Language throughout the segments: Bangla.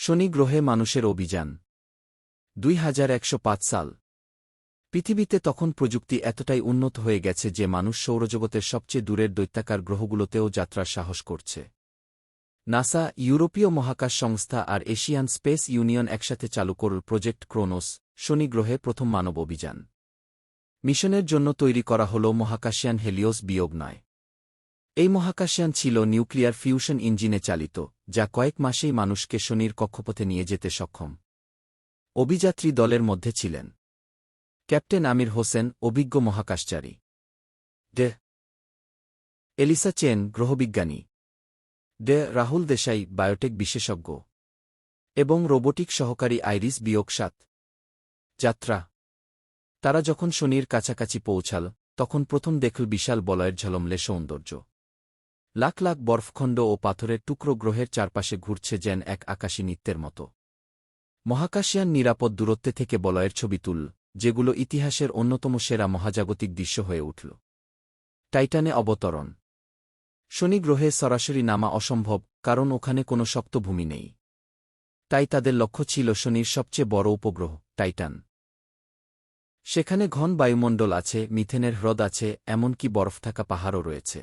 শনি গ্রহে মানুষের অভিযান 2105 সাল। পৃথিবীতে তখন প্রযুক্তি এতটাই উন্নত হয়ে গেছে যে মানুষ সৌরজগতের সবচেয়ে দূরের দৈত্যাকার গ্রহগুলোতেও যাত্রার সাহস করছে। নাসা, ইউরোপীয় মহাকাশ সংস্থা আর এশিয়ান স্পেস ইউনিয়ন একসাথে চালু করল প্রজেক্ট ক্রোনোস, শনি গ্রহে প্রথম মানব অভিযান। মিশনের জন্য তৈরি করা হল মহাকাশযান হেলিওস-9। এই মহাকাশযান ছিল নিউক্লিয়ার ফিউশন ইঞ্জিনে চালিত, যা কয়েক মাসেই মানুষকে শনির কক্ষপথে নিয়ে যেতে সক্ষম। অভিযাত্রী দলের মধ্যে ছিলেন ক্যাপ্টেন আমির হোসেন, অভিজ্ঞ মহাকাশচারী; ডে এলিসা চেন, গ্রহবিজ্ঞানী; ডে রাহুল দেশাই, বায়োটেক বিশেষজ্ঞ; এবং রোবোটিক সহকারী আইরিস-7। যাত্রা। তারা যখন শনির কাছাকাছি পৌঁছাল, তখন প্রথম দেখল বিশাল বলয়ের ঝলমলে সৌন্দর্য। লাখ লাখ বরফখণ্ড ও পাথরের টুকরো গ্রহের চারপাশে ঘুরছে যেন এক আকাশী নৃত্যের মতো। মহাকাশযান নিরাপদ দূরত্বে থেকে বলয়ের ছবি তুলল, যেগুলো ইতিহাসের অন্যতম সেরা মহাজাগতিক দৃশ্য হয়ে উঠল। টাইটানে অবতরণ। শনি গ্রহে সরাসরি নামা অসম্ভব, কারণ ওখানে কোনো শক্ত ভূমি নেই। তাই তাদের লক্ষ্য ছিল শনির সবচেয়ে বড় উপগ্রহ, টাইটান। সেখানে ঘন বায়ুমণ্ডল আছে, মিথেনের হ্রদ আছে, এমনকি বরফ থাকা পাহাড়ও রয়েছে।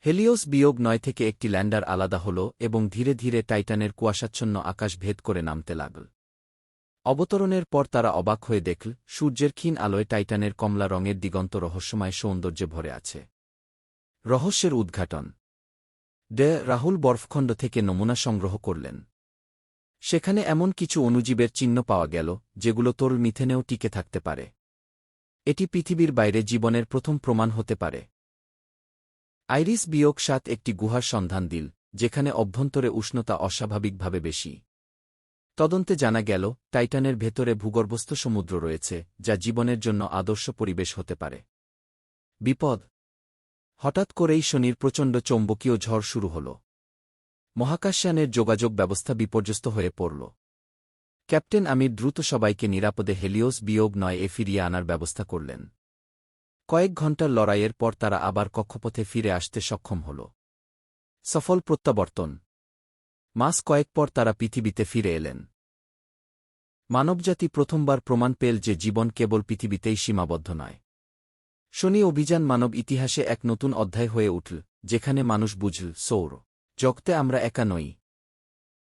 হেলিওস-9 থেকে একটি ল্যান্ডার আলাদা হল এবং ধীরে ধীরে টাইটানের কুয়াশাচ্ছন্ন আকাশ ভেদ করে নামতে লাগল। অবতরণের পর তারা অবাক হয়ে দেখল, সূর্যের ক্ষীণ আলোয় টাইটানের কমলা রঙের দিগন্ত রহস্যময় সৌন্দর্যে ভরে আছে। রহস্যের উদ্ঘাটন। ডে রাহুল বরফখণ্ড থেকে নমুনা সংগ্রহ করলেন। সেখানে এমন কিছু অণুজীবের চিহ্ন পাওয়া গেল, যেগুলো তরল মিথেনেও টিকে থাকতে পারে। এটি পৃথিবীর বাইরে জীবনের প্রথম প্রমাণ হতে পারে। আইরিস-7 একটি গুহার সন্ধান দিল, যেখানে অভ্যন্তরে উষ্ণতা অস্বাভাবিকভাবে বেশি। তদন্তে জানা গেল, টাইটানের ভেতরে ভূগর্ভস্থ সমুদ্র রয়েছে, যা জীবনের জন্য আদর্শ পরিবেশ হতে পারে। বিপদ। হঠাৎ করেই শনির প্রচণ্ড চৌম্বকীয় ঝড় শুরু হল। মহাকাশযানের যোগাযোগ ব্যবস্থা বিপর্যস্ত হয়ে পড়ল। ক্যাপ্টেন আমির দ্রুত সবাইকে নিরাপদে হেলিওস-9 এ ফিরিয়ে আনার ব্যবস্থা করলেন। কয়েক ঘণ্টার লড়াইয়ের পর তারা আবার কক্ষপথে ফিরে আসতে সক্ষম হল। সফল প্রত্যাবর্তন। মাস কয়েক পর তারা পৃথিবীতে ফিরে এলেন। মানবজাতি প্রথমবার প্রমাণ পেল যে জীবন কেবল পৃথিবীতেই সীমাবদ্ধ নয়। শনি অভিযান মানব ইতিহাসে এক নতুন অধ্যায় হয়ে উঠল, যেখানে মানুষ বুঝল, সৌর জগতে আমরা একা নই।